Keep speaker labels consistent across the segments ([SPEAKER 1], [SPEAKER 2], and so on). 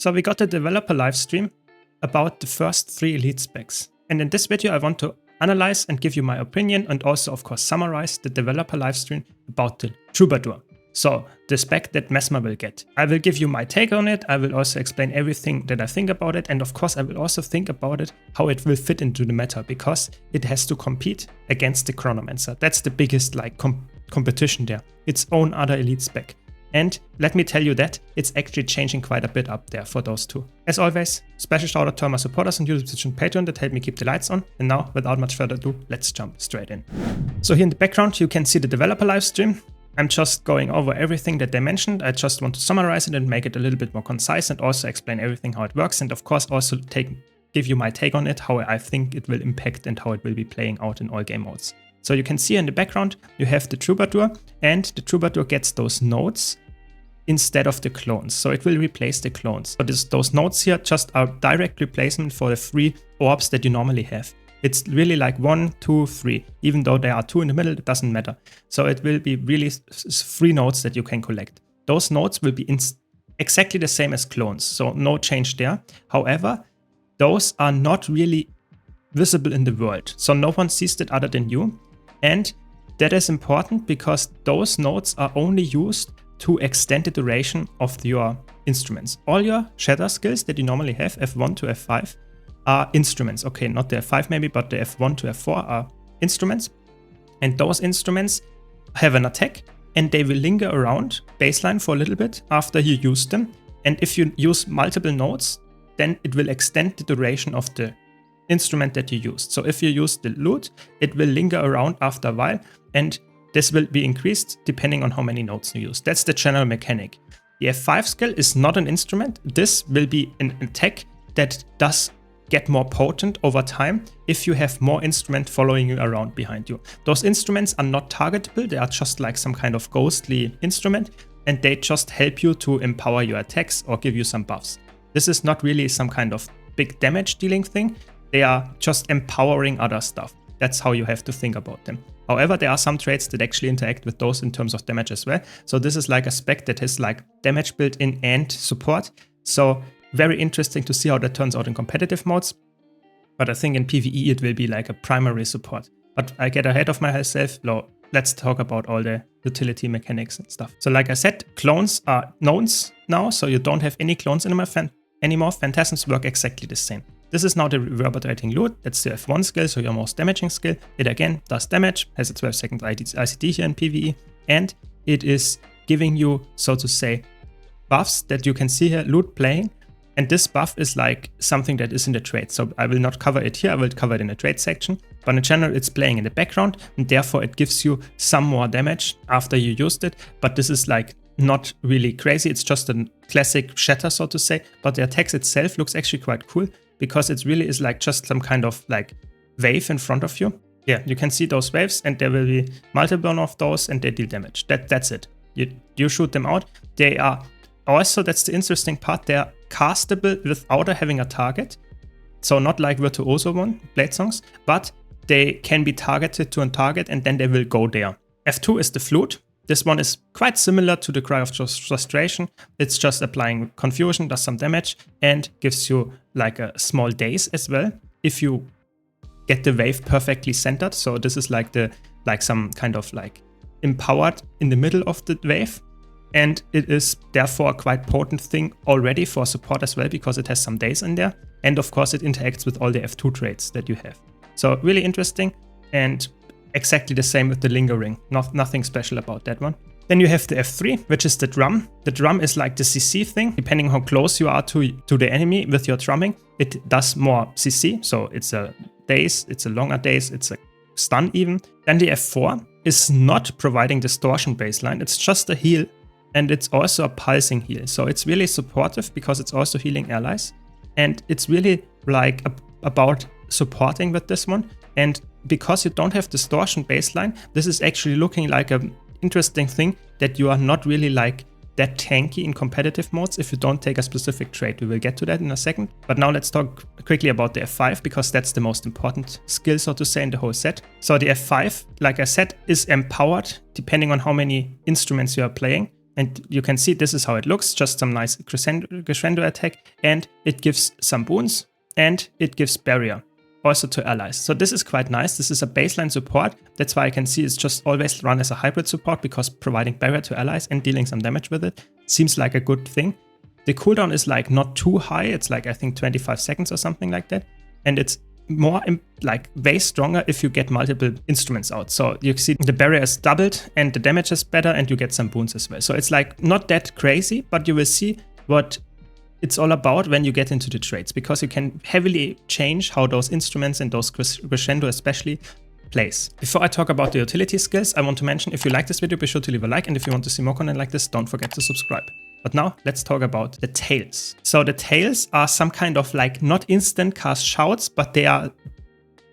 [SPEAKER 1] So we got a developer live stream about the first 3 elite specs. And in this video I want to analyze and give you my opinion and also of course summarize the developer live stream about the Troubadour. So the spec that Mesmer will get. I will give you my take on it, I will also explain everything that I think about it, and of course I will also think about it, how it will fit into the meta, because it has to compete against the Chronomancer. That's the biggest competition there, its own other elite spec. And let me tell you that it's actually changing quite a bit up there for those two. As always, special shout out to all my supporters on YouTube, Twitch and Patreon that help me keep the lights on. And now, without much further ado, let's jump straight in. So here in the background, you can see the developer live stream. I'm just going over everything that they mentioned. I just want to summarize it and make it a little bit more concise and also explain everything how it works. And of course, also give you my take on it, how I think it will impact and how it will be playing out in all game modes. So you can see in the background, you have the Troubadour, and the Troubadour gets those nodes instead of the clones. So it will replace the clones. So those nodes here just are direct replacement for the 3 orbs that you normally have. It's really like 1, 2, 3. Even though there are 2 in the middle, it doesn't matter. So it will be really 3 nodes that you can collect. Those nodes will be exactly the same as clones, so no change there. However, those are not really visible in the world. So no one sees it other than you. And that is important because those nodes are only used to extend the duration of your instruments. All your shatter skills that you normally have, F1 to F5, are instruments. Okay, not the F5 maybe, but the F1 to F4 are instruments. And those instruments have an attack and they will linger around baseline for a little bit after you use them. And if you use multiple nodes, then it will extend the duration of the instrument that you used. So if you use the loot, it will linger around after a while, and this will be increased depending on how many nodes you use. That's the general mechanic. The F5 skill is not an instrument. This will be an attack that does get more potent over time if you have more instruments following you around behind you. Those instruments are not targetable. They are just like some kind of ghostly instrument, and they just help you to empower your attacks or give you some buffs. This is not really some kind of big damage dealing thing. They are just empowering other stuff. That's how you have to think about them. However, there are some traits that actually interact with those in terms of damage as well. So this is like a spec that has like damage built in and support. So very interesting to see how that turns out in competitive modes. But I think in PvE it will be like a primary support. But I get ahead of myself. Let's talk about all the utility mechanics and stuff. So like I said, clones are nodes now. So you don't have any clones anymore. Phantasms work exactly the same. This is now the reverberating loot. That's the F1 skill, so your most damaging skill. It again does damage, has a 12-second ICD here in PvE, and it is giving you, so to say, buffs that you can see here, loot playing. And this buff is like something that is in the trade. So I will not cover it here, I will cover it in the trade section. But in general, it's playing in the background, and therefore it gives you some more damage after you used it. But this is like not really crazy. It's just a classic shatter, so to say. But the attacks itself looks actually quite cool, because it really is like just some kind of like wave in front of you. Yeah, you can see those waves, and there will be multiple of those, and they deal damage. That's it. You shoot them out. They are also, that's the interesting part, they are castable without having a target. So not like Virtuoso one, Blade Songs, but they can be targeted to a target and then they will go there. F2 is the flute. This one is quite similar to the Cry of Frustration. It's just applying confusion, does some damage, and gives you like a small daze as well if you get the wave perfectly centered. So this is like some kind of like empowered in the middle of the wave. And it is therefore a quite potent thing already for support as well, because it has some daze in there. And of course it interacts with all the F2 traits that you have. So really interesting, and exactly the same with the lingering. Nothing special about that one. Then you have the F3, which is the drum. The drum is like the CC thing. Depending how close you are to the enemy with your drumming, it does more CC. So it's a daze, it's a longer daze, it's a stun even. Then the F4 is not providing distortion baseline. It's just a heal, and it's also a pulsing heal. So it's really supportive because it's also healing allies. And it's really like about supporting with this one. And because you don't have distortion baseline, this is actually looking like an interesting thing that you are not really like that tanky in competitive modes if you don't take a specific trait. We will get to that in a second. But now let's talk quickly about the F5, because that's the most important skill, so to say, in the whole set. So the F5, like I said, is empowered depending on how many instruments you are playing. And you can see this is how it looks, just some nice crescendo attack, and it gives some boons, and it gives barrier, also to allies. So this is quite nice. This is a baseline support. That's why I can see it's just always run as a hybrid support, because providing barrier to allies and dealing some damage with it seems like a good thing. The cooldown is like not too high. It's like, I think 25 seconds or something like that. And it's more like way stronger if you get multiple instruments out. So you see the barrier is doubled and the damage is better and you get some boons as well. So it's like not that crazy, but you will see what it's all about when you get into the traits, because you can heavily change how those instruments and those crescendo especially plays. Before I talk about the utility skills, I want to mention, if you like this video, be sure to leave a like, and if you want to see more content like this, don't forget to subscribe. But now let's talk about the tails. So the tails are some kind of like not instant cast shouts, but they are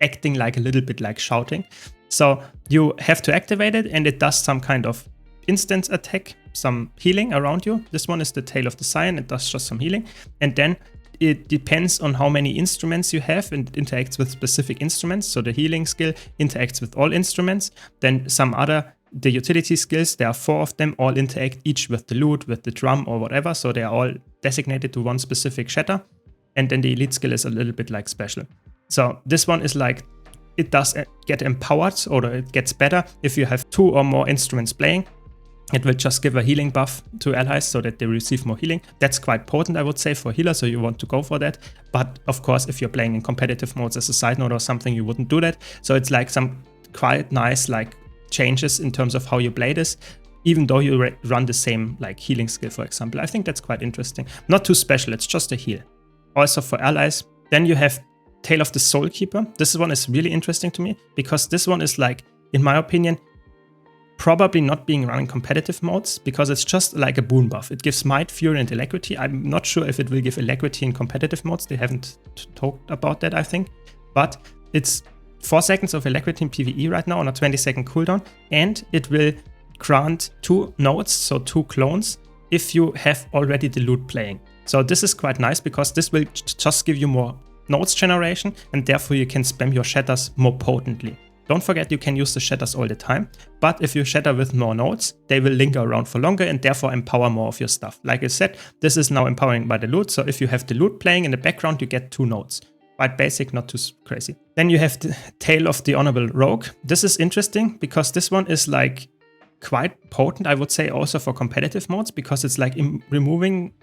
[SPEAKER 1] acting like a little bit like shouting. So you have to activate it and it does some kind of instant attack, some healing around you. This one is the Tail of the Scion, it does just some healing. And then it depends on how many instruments you have, and it interacts with specific instruments. So the healing skill interacts with all instruments. Then some other, the utility skills, there are 4 of them, all interact each with the lute, with the drum or whatever. So they are all designated to one specific shatter. And then the elite skill is a little bit like special. So this one is like, it does get empowered, or it gets better if you have 2 or more instruments playing. It will just give a healing buff to allies so that they receive more healing. That's quite potent, I would say, for healer, so you want to go for that. But of course, if you're playing in competitive modes as a side note or something, you wouldn't do that. So it's like some quite nice like changes in terms of how you play this, even though you run the same like healing skill, for example. I think that's quite interesting. Not too special, it's just a heal. Also for allies. Then you have Tail of the Soul Keeper. This one is really interesting to me, because this one is like, in my opinion, probably not being run in competitive modes, because it's just like a boon buff. It gives might, fury, and alacrity. I'm not sure if it will give alacrity in competitive modes. They haven't talked about that, I think. But it's 4 seconds of alacrity in PvE right now on a 20-second cooldown, and it will grant 2 nodes, so 2 clones, if you have already the lute playing. So this is quite nice, because this will just give you more nodes generation, and therefore you can spam your shatters more potently. Don't forget, you can use the shatters all the time, but if you shatter with more nodes, they will linger around for longer and therefore empower more of your stuff. Like I said, this is now empowering by the lute, so if you have the lute playing in the background, you get 2 nodes. Quite basic, not too crazy. Then you have the Tail of the Honorable Rogue. This is interesting, because this one is like quite potent, I would say, also for competitive modes, because it's like removing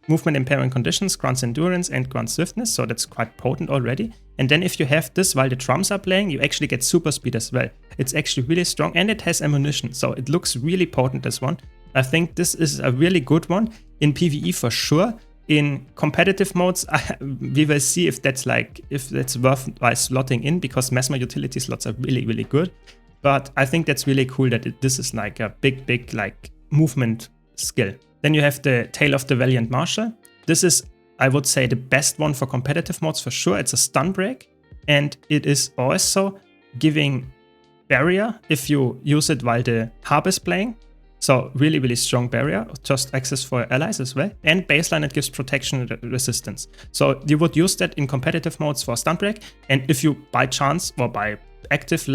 [SPEAKER 1] movement impairing conditions, grants endurance and grants swiftness, so that's quite potent already. And then if you have this while the drums are playing, you actually get super speed as well. It's actually really strong, and it has ammunition, so it looks really potent, this one. I think this is a really good one in PvE for sure. In competitive modes, we will see if that's worthwhile slotting in, because mesmer utility slots are really, really good. But I think that's really cool that this is like a big like movement skill. Then you have the Tail of the Valiant Marshal. This is, I would say, the best one for competitive modes for sure. It's a stun break, and it is also giving barrier if you use it while the harp is playing. So really, really strong barrier, just access for allies as well. And baseline, it gives protection and resistance. So you would use that in competitive modes for stun break. And if you by chance or by active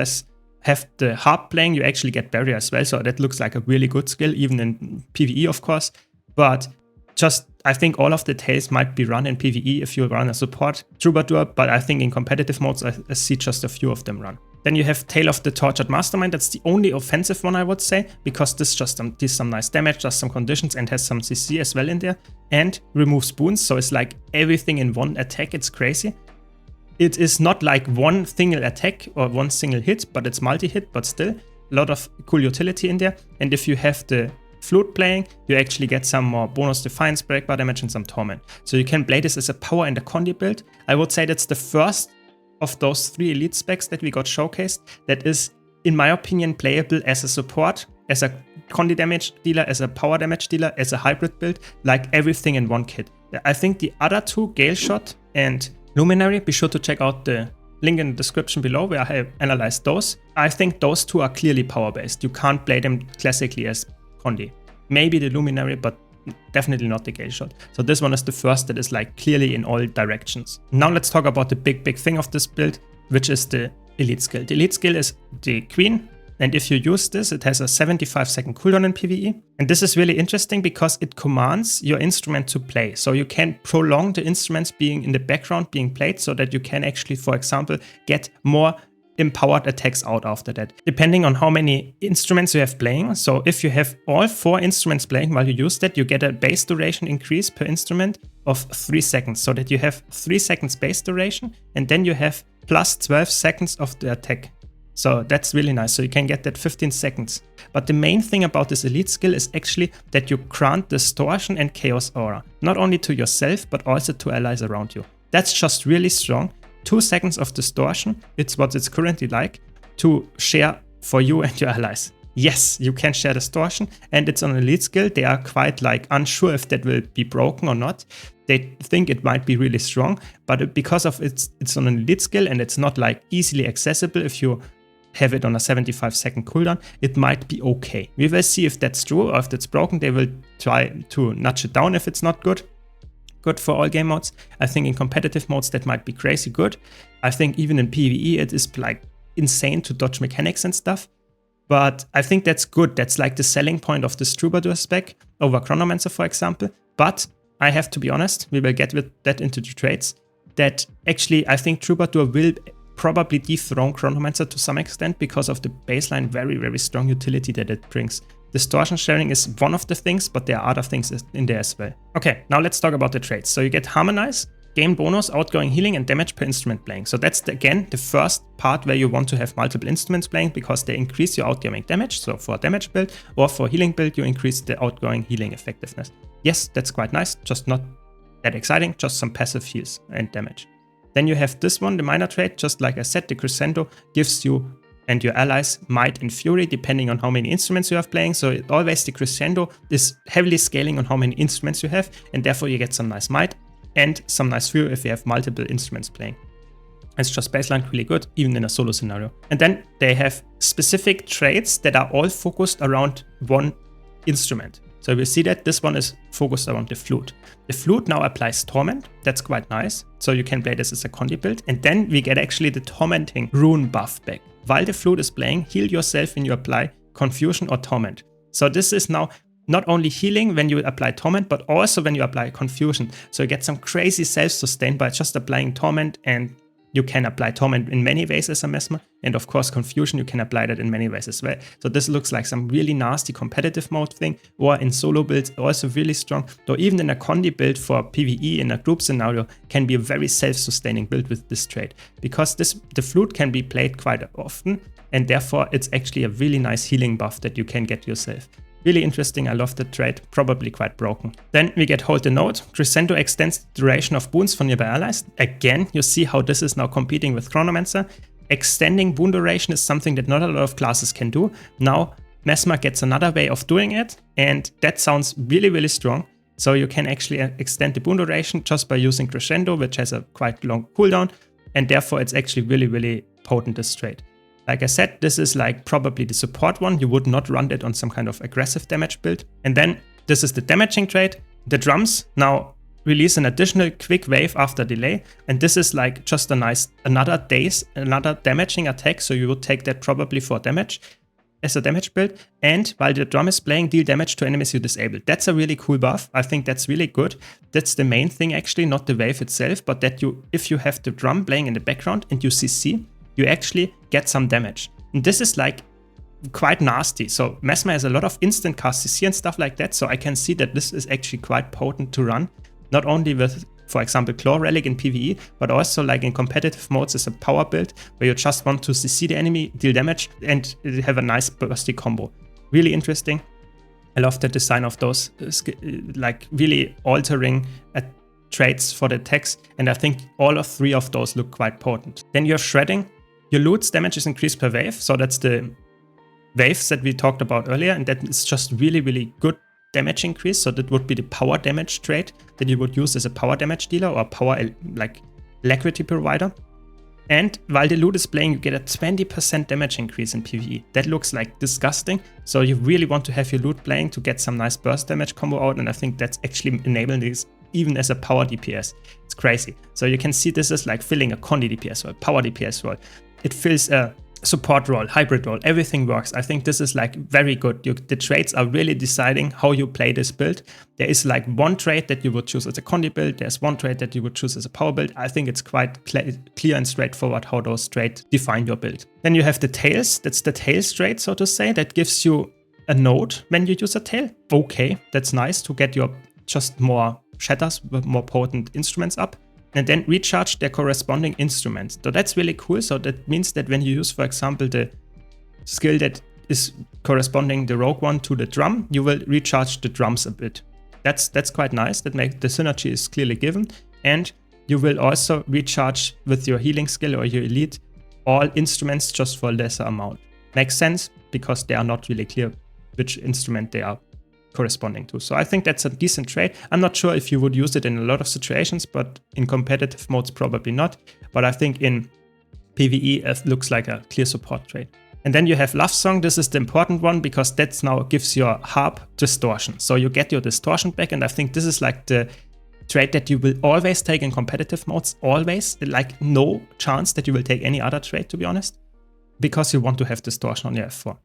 [SPEAKER 1] have the harp playing, you actually get barrier as well. So that looks like a really good skill, even in PvE, of course. But just, I think all of the tails might be run in PvE if you run a support Troubadour, but I think in competitive modes, I see just a few of them run. Then you have Tail of the Tortured Mastermind. That's the only offensive one, I would say, because this just does some nice damage, does some conditions, and has some CC as well in there, and removes boons. So it's like everything in one attack. It's crazy. It is not like one single attack or one single hit, but it's multi-hit, but still a lot of cool utility in there. And if you have the flute playing, you actually get some more bonus defiance, breakbar damage, and some torment. So you can play this as a power and a condi build. I would say that's the first of those 3 elite specs that we got showcased that is, in my opinion, playable as a support, as a condi damage dealer, as a power damage dealer, as a hybrid build, like everything in one kit. I think the other 2, Gale Shot and Luminary, be sure to check out the link in the description below where I have analyzed those. I think those 2 are clearly power-based. You can't play them classically as condi. Maybe the Luminary, but definitely not the Gale Shot. So this one is the first that is like clearly in all directions. Now let's talk about the big thing of this build, which is the elite skill. The elite skill is the Queen, And if you use this, it has a 75-second cooldown in PvE. And this is really interesting because it commands your instrument to play. So you can prolong the instruments being in the background being played so that you can actually, for example, get more empowered attacks out after that, depending on how many instruments you have playing. So if you have all 4 instruments playing while you use that, you get a base duration increase per instrument of 3 seconds, so that you have 3 seconds base duration, and then you have plus 12 seconds of the attack. So that's really nice. So you can get that 15 seconds. But the main thing about this elite skill is actually that you grant distortion and chaos aura, not only to yourself, but also to allies around you. That's just really strong. 2 seconds of distortion, it's what it's currently like, to share for you and your allies. Yes, you can share distortion, and it's on elite skill. They are quite like unsure if that will be broken or not. They think it might be really strong, but because of it's on an elite skill and it's not like easily accessible if you have it on a 75-second cooldown, it might be okay. We will see if that's true or if that's broken. They will try to nudge it down if it's not good for all game modes. I think in competitive modes that might be crazy good. I think even in PvE it is like insane to dodge mechanics and stuff. But I think that's good. That's like the selling point of this Troubadour spec over Chronomancer, for example. But I have to be honest, we will get with that into the traits, that actually I think Troubadour will probably dethrone Chronomancer to some extent because of the baseline very, very strong utility that it brings. Distortion sharing is one of the things, but there are other things in there as well. Okay, now let's talk about the traits. So you get Harmonize, gain bonus, outgoing healing, and damage per instrument playing. So that's, again, the first part where you want to have multiple instruments playing because they increase your outgoing damage. So for a damage build or for a healing build, you increase the outgoing healing effectiveness. Yes, that's quite nice, just not that exciting, just some passive heals and damage. Then you have this one, the minor trait, just like I said, the Crescendo gives you and your allies might and fury depending on how many instruments you have playing. So always the Crescendo is heavily scaling on how many instruments you have, and therefore you get some nice might and some nice fury if you have multiple instruments playing. It's just baseline really good, even in a solo scenario. And then they have specific traits that are all focused around one instrument. So we'll see that this one is focused around the flute. The flute now applies torment. That's quite nice. So you can play this as a condi build. And then we get actually the tormenting rune buff back. While the flute is playing, heal yourself when you apply confusion or torment. So this is now not only healing when you apply torment, but also when you apply confusion. So you get some crazy self-sustain by just applying torment, and you can apply torment in many ways as a mesmer. And of course, confusion, you can apply that in many ways as well. So this looks like some really nasty competitive mode thing, or in solo builds, also really strong. Though even in a condi build for PvE in a group scenario can be a very self-sustaining build with this trait. Because the flute can be played quite often, and therefore it's actually a really nice healing buff that you can get yourself. Really interesting, I love the trait, probably quite broken. Then we get Hold the Note. Crescendo extends the duration of boons for nearby allies. Again, you see how this is now competing with Chronomancer. Extending boon duration is something that not a lot of classes can do. Now, Mesmer gets another way of doing it, and that sounds really, really strong. So you can actually extend the boon duration just by using Crescendo, which has a quite long cooldown, and therefore it's actually really, really potent, this trait. Like I said, this is like probably the support one. You would not run that on some kind of aggressive damage build. And then this is the damaging trait. The drums now release an additional quick wave after delay. And this is like just a nice, another damaging attack. So you would take that probably for damage as a damage build. And while the drum is playing, deal damage to enemies you disable. That's a really cool buff. I think that's really good. That's the main thing actually, not the wave itself, but that if you have the drum playing in the background and you CC, you actually get some damage. And this is like quite nasty. So Mesmer has a lot of instant cast CC and stuff like that. So I can see that this is actually quite potent to run. Not only with, for example, Claw Relic in PvE, but also like in competitive modes as a power build where you just want to CC the enemy, deal damage, and have a nice bursty combo. Really interesting. I love the design of those, like really altering traits for the attacks. And I think all of 3 of those look quite potent. Then you have Shredding. Your loot's damage is increased per wave, so that's the waves that we talked about earlier, and that is just really, really good damage increase. So that would be the power damage trait that you would use as a power damage dealer or power like alacrity provider. And while the loot is playing, you get a 20% damage increase in PvE. That looks like disgusting. So you really want to have your loot playing to get some nice burst damage combo out, and I think that's actually enabling this even as a power DPS. It's crazy. So you can see this is like filling a condi DPS role, power DPS role. It fills a support role, hybrid role, everything works. I think this is like very good. The traits are really deciding how you play this build. There is like one trait that you would choose as a condi build. There's one trait that you would choose as a power build. I think it's quite clear and straightforward how those traits define your build. Then you have the tails. That's the tails trait, so to say. That gives you a node when you use a tail. Okay, that's nice to get your just more shatters with more potent instruments up. And then recharge their corresponding instruments. So that's really cool. So that means that when you use, for example, the skill that is corresponding the rogue one to the drum, you will recharge the drums a bit. That's quite nice. That makes the synergy is clearly given. And you will also recharge with your healing skill or your elite all instruments just for a lesser amount. Makes sense because they are not really clear which instrument they are corresponding to. So I think that's a decent trait. I'm not sure if you would use it in a lot of situations, but in competitive modes probably not. But I think in PvE it looks like a clear support trait. And then you have Love Song. This is the important one because that now gives your harp distortion. So you get your distortion back, and I think this is like the trait that you will always take in competitive modes, always. Like no chance that you will take any other trait, to be honest, because you want to have distortion on your F4.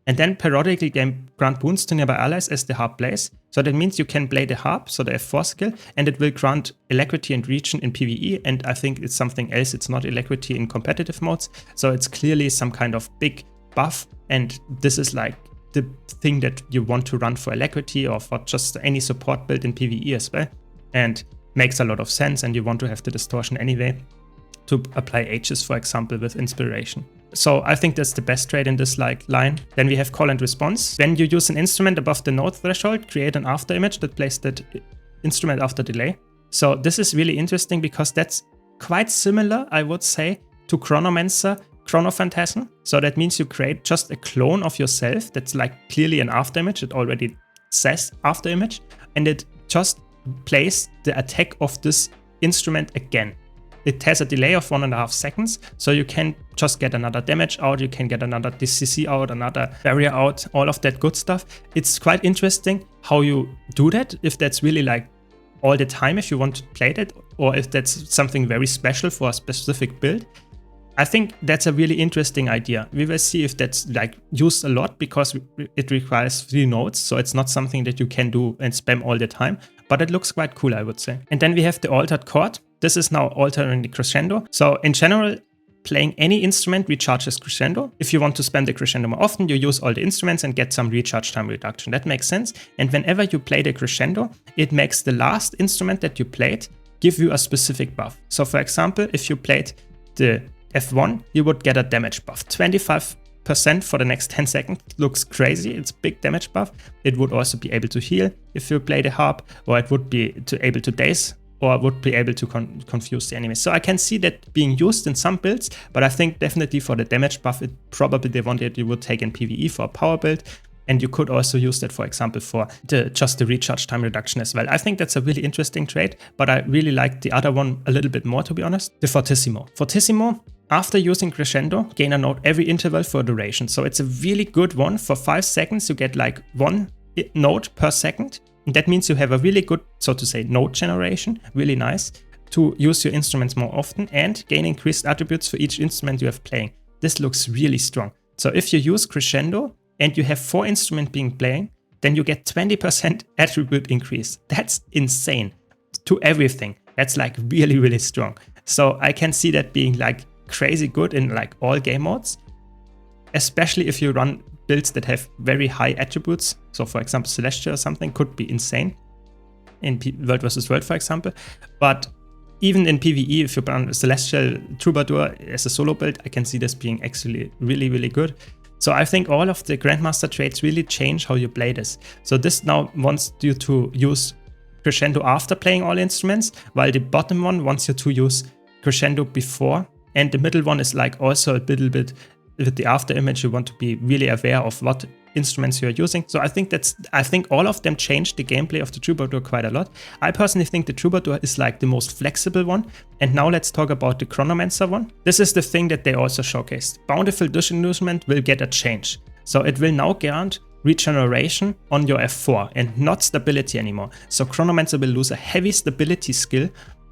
[SPEAKER 1] And then periodically grant boons to nearby allies as the harp plays. So that means you can play the harp, so the F4 skill, and it will grant alacrity and region in PvE. And I think it's something else. It's not alacrity in competitive modes. So it's clearly some kind of big buff. And this is like the thing that you want to run for alacrity or for just any support build in PvE as well. And makes a lot of sense. And you want to have the distortion anyway to apply H's, for example, with inspiration. So I think that's the best trait in this line. Then we have call and response. When you use an instrument above the node threshold, create an after image that plays that instrument after delay. So this is really interesting because that's quite similar, I would say, to Chronomancer Chronophantasm. So that means you create just a clone of yourself that's like clearly an after image. It already says after image, and it just plays the attack of this instrument again. It has a delay of 1.5 seconds, so you can just get another damage out, you can get another DCC out, another barrier out, all of that good stuff. It's quite interesting how you do that, if that's really like all the time if you want to play that, or if that's something very special for a specific build. I think that's a really interesting idea. We will see if that's like used a lot because it requires 3 nodes, so it's not something that you can do and spam all the time, but it looks quite cool, I would say. And then we have the altered chord. This is now altering the crescendo. So in general, playing any instrument recharges crescendo. If you want to spam the crescendo more often, you use all the instruments and get some recharge time reduction. That makes sense. And whenever you play the crescendo, it makes the last instrument that you played give you a specific buff. So for example, if you played the F1, you would get a damage buff. 25% for the next 10 seconds looks crazy. It's a big damage buff. It would also be able to heal if you play the harp, or it would be able to daze, or would be able to confuse the enemies. So I can see that being used in some builds, but I think definitely for the damage buff, it probably the one that you would take in PvE for a power build. And you could also use that, for example, for just the recharge time reduction as well. I think that's a really interesting trait, but I really like the other one a little bit more, to be honest. The Fortissimo. Fortissimo, after using crescendo, gain a node every interval for a duration. So it's a really good one. For 5 seconds, you get like 1 node per second. And that means you have a really good, so to say, node generation, really nice, to use your instruments more often and gain increased attributes for each instrument you have playing. This looks really strong. So if you use crescendo and you have 4 instruments being playing, then you get 20% attribute increase. That's insane. To everything. That's like really, really strong. So I can see that being like crazy good in like all game modes, especially if you run builds that have very high attributes. So for example, Celestial or something could be insane in World vs. World, for example. But even in PvE, if you run Celestial Troubadour as a solo build, I can see this being actually really, really good. So I think all of the Grandmaster traits really change how you play this. So this now wants you to use crescendo after playing all instruments, while the bottom one wants you to use crescendo before. And the middle one is like also a little bit with the after image. You want to be really aware of what instruments you're using. So I think all of them changed the gameplay of the Troubadour quite a lot. I personally think the Troubadour is like the most flexible one. And now let's talk about the Chronomancer one. This is the thing that they also showcased. Bountiful Disillusionment will get a change. So it will now grant regeneration on your F4 and not stability anymore. So Chronomancer will lose a heavy stability skill.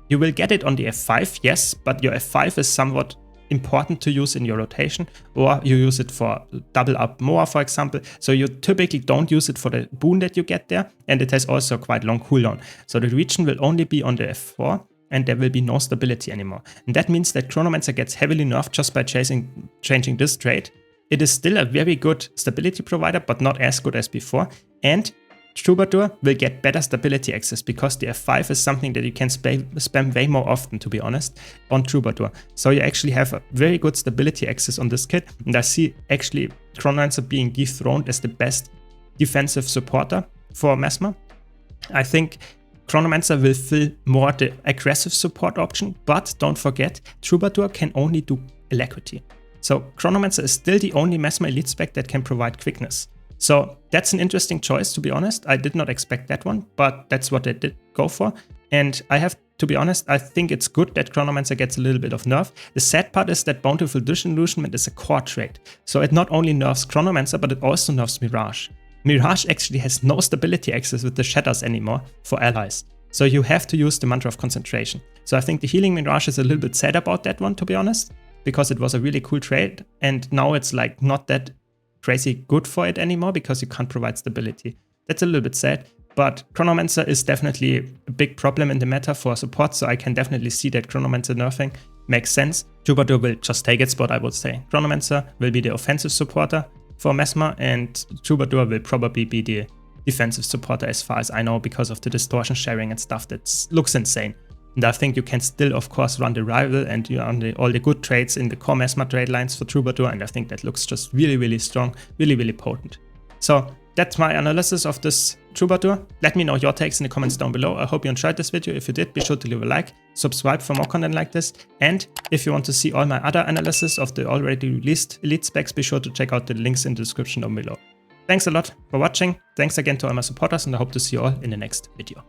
[SPEAKER 1] You will get it on the F5, yes, but your F5 is somewhat important to use in your rotation, or you use it for double up more, for example. So you typically don't use it for the boon that you get there, and it has also quite long cooldown. So the region will only be on the F4, and there will be no stability anymore. And that means that Chronomancer gets heavily nerfed just by changing this trait. It is still a very good stability provider, but not as good as before. And Troubadour will get better stability access because the F5 is something that you can spam way more often, to be honest, on Troubadour. So you actually have a very good stability access on this kit, and I see actually Chronomancer being dethroned as the best defensive supporter for Mesmer. I think Chronomancer will fill more the aggressive support option, but don't forget, Troubadour can only do alacrity. So Chronomancer is still the only Mesmer elite spec that can provide quickness. So that's an interesting choice, to be honest. I did not expect that one, but that's what they did go for. And I have to be honest, I think it's good that Chronomancer gets a little bit of nerf. The sad part is that Bountiful Disillusionment is a core trait. So it not only nerfs Chronomancer, but it also nerfs Mirage. Mirage actually has no stability access with the Shatters anymore for allies. So you have to use the Mantra of Concentration. So I think the Healing Mirage is a little bit sad about that one, to be honest, because it was a really cool trait. And now it's like not that crazy good for it anymore because you can't provide stability. That's a little bit sad, but Chronomancer is definitely a big problem in the meta for support, so I can definitely see that Chronomancer nerfing makes sense. Troubadour will just take its spot, I would say. Chronomancer will be the offensive supporter for Mesmer, and Troubadour will probably be the defensive supporter as far as I know because of the distortion sharing and stuff that looks insane. And I think you can still, of course, run the rival and you run all the good traits in the core Mesmer trade lines for Troubadour, and I think that looks just really, really strong, really, really potent. So that's my analysis of this Troubadour. Let me know your takes in the comments down below. I hope you enjoyed this video. If you did, be sure to leave a like, subscribe for more content like this, and if you want to see all my other analysis of the already released elite specs, be sure to check out the links in the description down below. Thanks a lot for watching. Thanks again to all my supporters, and I hope to see you all in the next video.